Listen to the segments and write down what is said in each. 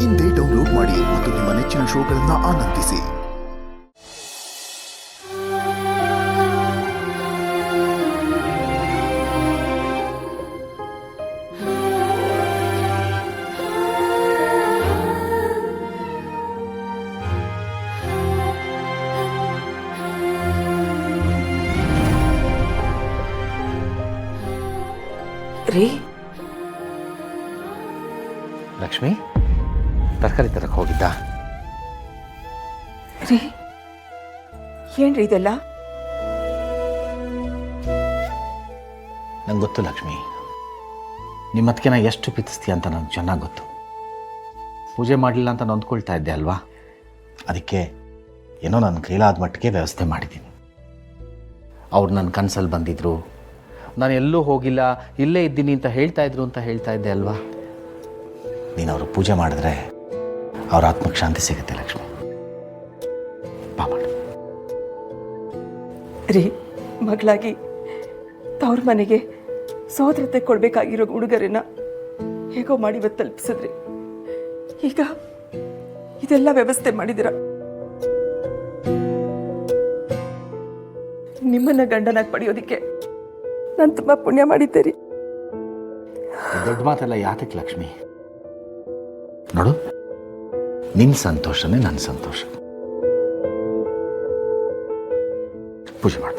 ಇಂದೇ ಡೌನ್ಲೋಡ್ ಮಾಡಿ ಮತ್ತು ನಿಮ್ಮ ನೆಚ್ಚಿನ ಶೋಗಳನ್ನು ಆನಂದಿಸಿ. ರೀ ಲಕ್ಷ್ಮಿ, ತರಕಾರಿ ತರಕ್ಕೆ ಹೋಗಿದ್ದ? ರೀ ಏನ್ರಿ ಇದೆಲ್ಲ? ನಂಗೆ ಗೊತ್ತು ಲಕ್ಷ್ಮಿ, ನಿಮ್ಮತ್ತಿಗೆ ನಾ ಎಷ್ಟು ಪ್ರೀತಿಸ್ತೀಯ ಅಂತ ನನಗೆ ಚೆನ್ನಾಗಿ ಗೊತ್ತು. ಪೂಜೆ ಮಾಡಲಿಲ್ಲ ಅಂತ ನೊಂದ್ಕೊಳ್ತಾ ಇದ್ದೆ ಅಲ್ವಾ? ಅದಕ್ಕೆ ಏನೋ ನನ್ನ ಕೈಲಾದ ಮಟ್ಟಿಗೆ ವ್ಯವಸ್ಥೆ ಮಾಡಿದ್ದೀನಿ. ಅವ್ರು ನನ್ನ ಕನಸಲ್ಲಿ ಬಂದಿದ್ದರು, ನಾನು ಎಲ್ಲೂ ಹೋಗಿಲ್ಲ, ಇಲ್ಲೇ ಇದ್ದೀನಿ ಅಂತ ಹೇಳ್ತಾ ಇದ್ದೆ ಅಲ್ವಾ? ನೀನು ಅವರು ಪೂಜೆ ಮಾಡಿದ್ರೆ ಅವ್ರ ಆತ್ಮಕ್ಕೆ ಶಾಂತಿ ಸಿಗುತ್ತೆ ಲಕ್ಷ್ಮಿ. ಬಾ ಮಾಡು. ರೀ, ಮಗಳಾಗಿ ತವ್ರ ಮನೆಗೆ ಸೋದರತೆ ಕೊಡ್ಬೇಕಾಗಿರೋ ಉಡುಗೊರೆನ ಹೇಗೋ ಮಾಡಿ ಇವತ್ತು ತಲುಪಿಸಿದ್ರಿ. ಈಗ ಇದೆಲ್ಲ ವ್ಯವಸ್ಥೆ ಮಾಡಿದಿರ. ನಿಮ್ಮನ್ನ ಗಂಡನಾಗಿ ಪಡೆಯೋದಿಕ್ಕೆ ನಾನು ತುಂಬಾ ಪುಣ್ಯ ಮಾಡಿದ್ದೆ ರೀ. ದೊಡ್ಡ ಮಾತೆಲ್ಲ ಯಾತಕ್ಕೆ ಲಕ್ಷ್ಮಿ? ನೋಡು, ನಿನ್ನ ಸಂತೋಷನೇ ನನ್ನ ಸಂತೋಷ. ಪೂಜೆ ಮಾಡ.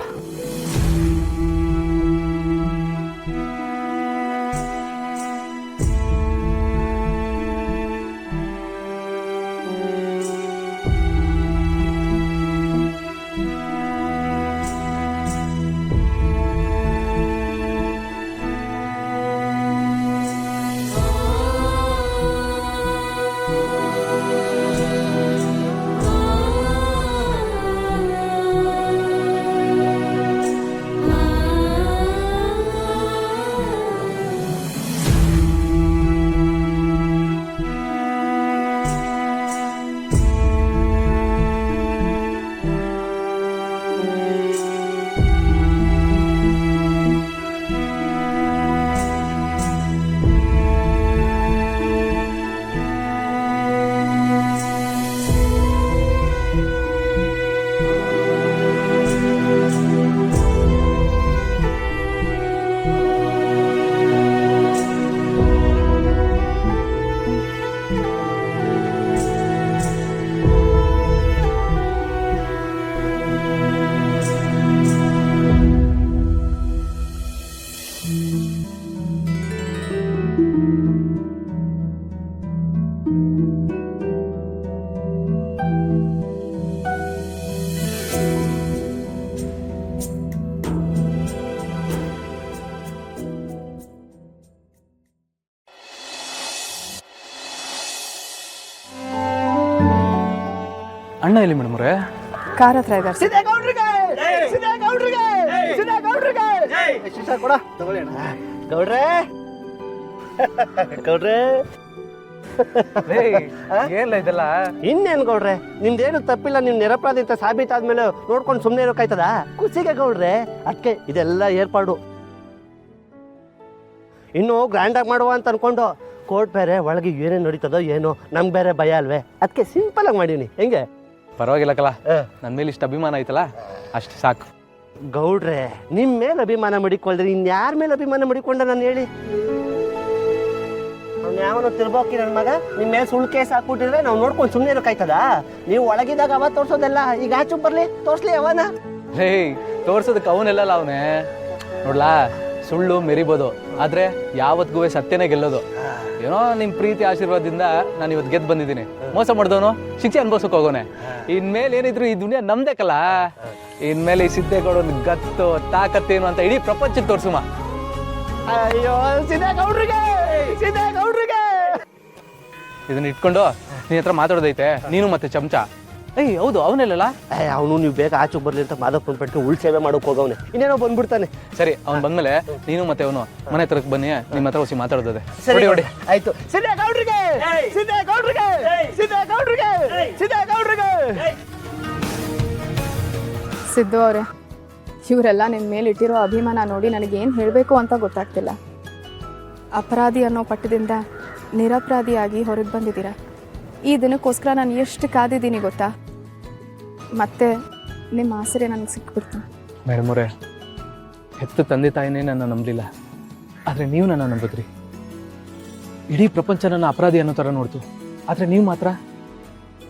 ಅಣ್ಣ ಎಲ್ಲಿ ಮೇಡಮ್ರೆ? ಕಾರ್ ಹತ್ರ ಇದ್ದಾರೆ. ಏನಿಲ್ಲ ಇದೆಲ್ಲ. ಇನ್ನೇನು ಗೌಡ್ರೆ, ನಿಮ್ದೇನು ತಪ್ಪಿಲ್ಲ, ನಿಮ್ ನಿರಪರಾಧಿ ಅಂತ ಸಾಬೀತಾದ್ಮೇಲೆ ನೋಡ್ಕೊಂಡು ಸುಮ್ಮನೆ ಇರೋಕಾಯ್ತದ? ಖುಷಿಗೆ ಗೌಡ್ರೆ, ಅದಕ್ಕೆ ಇದೆಲ್ಲ ಏರ್ಪಾಡು. ಇನ್ನು ಗ್ರ್ಯಾಂಡಾಗಿ ಮಾಡುವ ಅಂತ ಅನ್ಕೊಂಡು ಕೋರ್ಟ್ ಬೇರೆ ಒಳಗೆ ಏನೇನು ನಡೀತದೋ ಏನೋ, ನಮ್ಗೆ ಬೇರೆ ಭಯ ಅಲ್ವೇ, ಅದಕ್ಕೆ ಸಿಂಪಲ್ ಆಗಿ ಮಾಡೀನಿ. ಹೆಂಗೆ? ಪರವಾಗಿಲ್ಲ ಕಲ, ನನ್ನ ಮೇಲೆ ಇಷ್ಟು ಅಭಿಮಾನ ಐತಲ್ಲ, ಅಷ್ಟು ಸಾಕು. ಗೌಡ್ರೆ, ನಿಮ್ಮ ಮೇಲೆ ಅಭಿಮಾನ ಮಡಿಕೊಳ್ರಿ ಇನ್ಯಾರ ಮೇಲೆ ಅಭಿಮಾನ ಮಡಿಕೊಂಡ ನಾನು ಹೇಳಿ? ಅವ್ನು ಯಾವನೋ ತಿರ್ಬೋಕಿ ನನ್ನ ಮಗ ನಿಮ್ಮ ಮೇಲೆ ಸುಳ್ಳು ಕೇಸ್ ಹಾಕ್ಬಿಟ್ಟಿದ್ರೆ ನಾವು ನೋಡ್ಕೊಂಡು ಸುಮ್ಮನೆ ಇರೋಕಾಯ್ತದ? ನೀವು ಒಳಗಿದಾಗ ಅವ ತೋರ್ಸೋದೆಲ್ಲ ಈಗ ಆಚು ಬರ್ಲಿ ತೋರ್ಸ್ಲಿ ಅವನ. ಹೇ, ತೋರ್ಸೋದಕ್ಕೆ ಅವನೆಲ್ಲ ಅವನೇ ನೋಡ್ಲಾ. ಸುಳ್ಳು ಮೆರಿಬೋದು, ಆದ್ರೆ ಯಾವತ್ತಿಗೂ ಸತ್ಯನೇ ಗೆಲ್ಲೋದು. ಏನೋ ನಿಮ್ಮ ಪ್ರೀತಿ ಆಶೀರ್ವಾದದಿಂದ ನಾನು ಇವತ್ತು ಗೆದ್ದು ಬಂದಿದ್ದೀನಿ. ಮೋಸ ಮಾಡಿದವನು ಶಿಕ್ಷೆ ಅನ್ಭವಿಸೋಕೆ ಹೋಗೋನೆ. ಇನ್ಮೇಲೆ ಏನಿದ್ರು ಈ ದುನಿಯಾ ನಮ್ದೇ ಕಲ. ಇನ್ಮೇಲೆ ಈ ಸಿದ್ದೇಗೌಡನ ಗತ್ತು ತಾಕತ್ತೇನು ಅಂತ ಇಡೀ ಪ್ರಪಂಚಕ್ಕೆ ತೋರ್ಸುಮ. ಅಯ್ಯೋ ಸಿದ್ದೇಗೌಡ್ರಿಗೆ, ಸಿದ್ದೇಗೌಡ್ರಿಗೆ. ಇದನ್ನ ಇಟ್ಕೊಂಡು ನಿನ್ನ ಹತ್ರ ಮಾತಾಡೋದೈತೆ ನೀನು ಮತ್ತೆ ಚಮಚ. ಏಯ್ ಹೌದು, ಅವನೆಲ್ಲ ಅವನು ನೀವು ಬೇಗ ಆಚೆ ಬರ್ಲಿ ಅಂತ ಮಾದಪ್ಪನ ಪಟ್ಟಿ ಉಳ್ ಸೇವೆ ಮಾಡೋಕೆ ಹೋಗವನೆ, ಇನ್ನೇನೋ ಬಂದ್ಬಿಡ್ತಾನೆ. ಸರಿ, ಅವ್ನು ಬಂದ್ಮೇಲೆ ನೀನು ಮತ್ತೆ ಅವನು ಮನೆ ಹತ್ರಕ್ಕೆ ಬನ್ನಿ, ನಿಮ್ಮ ಹತ್ರ ಹೊಸಿ ಮಾತಾಡೋದೆ. ಸರಿ ನೋಡಿ, ಆಯ್ತು. ಸಿದ್ದೇಗೌಡ್ರಿಗೆ, ಸಿದ್ದೇಗೌಡ್ರಿಗೆ, ಸಿದ್ದೇಗೌಡ್ರಿಗೆ, ಸಿದ್ದೇಗೌಡ್ರಿಗೆ. ಸಿದ್ದು ಅವರೇ, ಇವರೆಲ್ಲ ನಿನ್ನ ಮೇಲೆ ಇಟ್ಟಿರೋ ಅಭಿಮಾನ ನೋಡಿ ನನಗೇನು ಹೇಳಬೇಕು ಅಂತ ಗೊತ್ತಾಗ್ತಿಲ್ಲ. ಅಪರಾಧಿ ಅನ್ನೋ ಪಟ್ಟದಿಂದ ನಿರಪರಾಧಿಯಾಗಿ ಹೊರಗೆ ಬಂದಿದ್ದೀರಾ. ಈ ದಿನಕ್ಕೋಸ್ಕರ ನಾನು ಎಷ್ಟು ಕಾದಿದ್ದೀನಿ ಗೊತ್ತಾ. ಮತ್ತೆ ನಿಮ್ಮ ಆಸರೆ ನನಗೆ ಸಿಕ್ಬಿಡ್ತು. ಮೇಡಮ್ ಅವರೇ, ಹೆತ್ತ ತಂದೆ ತಾಯಿನೇ ನನ್ನ ನಂಬಲಿಲ್ಲ, ಆದರೆ ನೀವು ನನ್ನ ನಂಬಿದ್ರಿ. ಇಡೀ ಪ್ರಪಂಚ ನನ್ನ ಅಪರಾಧಿ ಅನ್ನೋ ಥರ ನೋಡ್ತು, ಆದರೆ ನೀವು ಮಾತ್ರ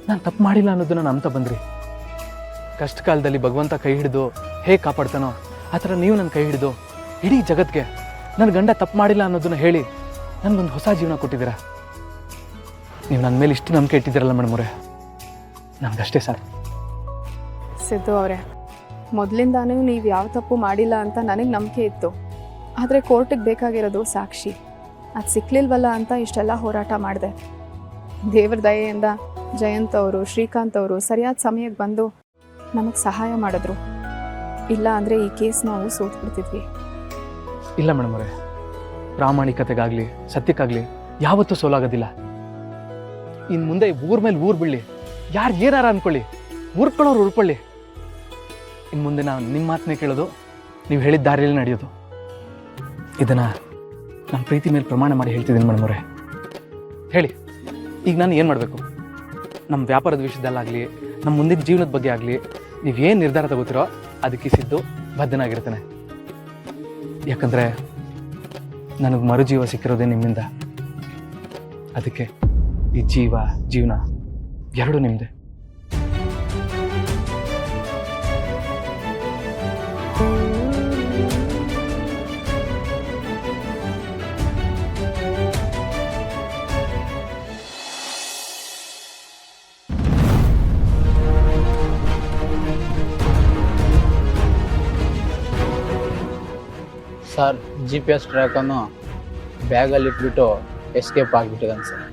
ನಾನು ತಪ್ಪು ಮಾಡಿಲ್ಲ ಅನ್ನೋದನ್ನ ನಂಬ್ತಾ ಬಂದ್ರಿ. ಕಷ್ಟ ಕಾಲದಲ್ಲಿ ಭಗವಂತ ಕೈ ಹಿಡಿದು ಹೇಗೆ ಕಾಪಾಡ್ತಾನೋ ಆ ಥರ ನೀವು ನನ್ನ ಕೈ ಹಿಡಿದು ಇಡೀ ಜಗತ್ತಿಗೆ ನನ್ನ ಗಂಡ ತಪ್ಪು ಮಾಡಿಲ್ಲ ಅನ್ನೋದನ್ನ ಹೇಳಿ ನನಗೊಂದು ಹೊಸ ಜೀವನ ಕೊಟ್ಟಿದ್ದೀರಾ. ನೀವು ನನ್ನ ಮೇಲೆ ಇಷ್ಟು ನಂಬಿಕೆ ಇಟ್ಟಿದ್ದೀರಲ್ಲ ಮೇಡಮ್ ಅವರೇ, ನನಗಷ್ಟೇ ಸರ್. ಸಿದ್ದು ಅವರೇ, ಮೊದಲಿಂದಾನೂ ನೀವು ಯಾವ ತಪ್ಪು ಮಾಡಿಲ್ಲ ಅಂತ ನನಗೆ ನಂಬಿಕೆ ಇತ್ತು. ಆದರೆ ಕೋರ್ಟಿಗೆ ಬೇಕಾಗಿರೋದು ಸಾಕ್ಷಿ, ಅದು ಸಿಕ್ಲಿಲ್ವಲ್ಲ ಅಂತ ಇಷ್ಟೆಲ್ಲ ಹೋರಾಟ ಮಾಡಿದೆ. ದೇವ್ರ ದಯೆಯಿಂದ ಜಯಂತ್ ಅವರು, ಶ್ರೀಕಾಂತ್ ಅವರು ಸರಿಯಾದ ಸಮಯಕ್ಕೆ ಬಂದು ನಮಗೆ ಸಹಾಯ ಮಾಡಿದ್ರು. ಇಲ್ಲ ಅಂದರೆ ಈ ಕೇಸ್ ನಾವು ಸೋತ್ಬಿಡ್ತಿದ್ವಿ. ಇಲ್ಲ ಮೇಡಮ್ ಅವರೇ, ಪ್ರಾಮಾಣಿಕತೆಗಾಗಲಿ ಸತ್ಯಕ್ಕಾಗಲಿ ಯಾವತ್ತೂ ಸೋಲಾಗೋದಿಲ್ಲ. ಇನ್ನು ಮುಂದೆ ಊರ ಮೇಲೆ ಊರು ಬೀಳಿ, ಯಾರು ಏನಾರ ಅಂದ್ಕೊಳ್ಳಿ, ಉರ್ಕೊಳ್ಳೋರು ಉರ್ಕೊಳ್ಳಿ. ಇನ್ನು ಮುಂದೆ ನಾನು ನಿಮ್ಮ ಮಾತನ್ನೇ ಕೇಳೋದು, ನೀವು ಹೇಳಿದ ದಾರಿಯಲ್ಲಿ ನಡೆಯೋದು. ಇದನ್ನು ನಮ್ಮ ಪ್ರೀತಿ ಮೇಲೆ ಪ್ರಮಾಣ ಮಾಡಿ ಹೇಳ್ತಿದ್ದೀನಿ ಮೇಡಮ್ ಅವರೇ. ಹೇಳಿ, ಈಗ ನಾನು ಏನು ಮಾಡಬೇಕು? ನಮ್ಮ ವ್ಯಾಪಾರದ ವಿಷಯದಲ್ಲಾಗಲಿ, ನಮ್ಮ ಮುಂದಿನ ಜೀವನದ ಬಗ್ಗೆ ಆಗಲಿ ನೀವೇನು ನಿರ್ಧಾರ ತಗೋತೀರೋ ಅದಕ್ಕೆ ಸಿದ್ದು ಬದ್ಧನಾಗಿರ್ತೇನೆ. ಯಾಕಂದರೆ ನನಗೆ ಮರುಜೀವ ಸಿಕ್ಕಿರೋದೇ ನಿಮ್ಮಿಂದ. ಅದಕ್ಕೆ ಈ ಜೀವನ ಎರಡೂ ನಿಮ್ಮದೇ. ಸರ್, GPS ಟ್ರ್ಯಾಕನ್ನು ಬ್ಯಾಗಲ್ಲಿ ಇಟ್ಬಿಟ್ಟು ಎಸ್ಕೇಪ್ ಆಗಿಬಿಟ್ಟಿದ್ದಾನೆ ಸರ್.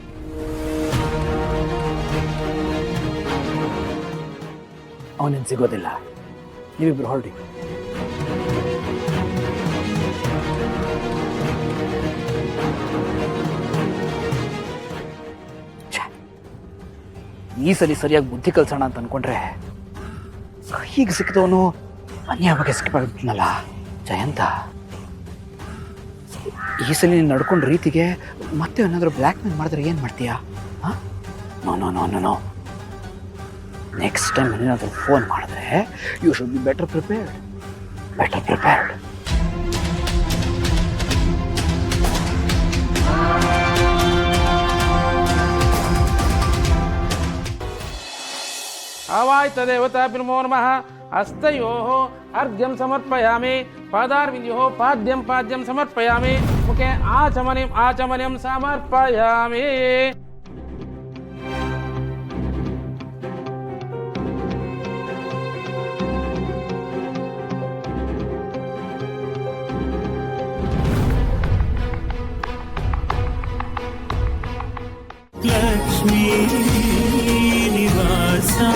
ಅವನೇನು ಸಿಗೋದಿಲ್ಲ, ನೀವಿಬ್ರು ಹೊರಡಿ. ಈ ಸಲ ಸರಿಯಾಗಿ ಬುದ್ಧಿ ಕಲ್ಸೋಣ ಅಂತ ಅನ್ಕೊಂಡ್ರೆ ಕೈಗೆ ಸಿಕ್ಕಿದವನು ಅನ್ಯಾಯವಾಗಿ ಎಸ್ಕೇಪ್ ಆಗಿಬಿಟ್ನಲ್ಲ ಜಯಂತ. ಈ ಸಲ ನೀನು ನಡ್ಕೊಂಡ ರೀತಿಗೆ ಮತ್ತೆ ಏನಾದರೂ ಬ್ಲ್ಯಾಕ್ ಮೇಲ್ ಮಾಡಿದ್ರೆ ಏನು ಮಾಡ್ತೀಯಾ? ಹಾಂ, no no no no no next time ಏನಾದರೂ ಫೋನ್ ಮಾಡಿದ್ರೆ you should be better prepared. आवायत देवता नमो नमः। हस्तयोः अर्घ्यं समर्पयामि, पादारविन्दयोः पाद्यं समर्पयामि, मुखे आचमनीं समर्पयामि। लक्ष्मी निवासा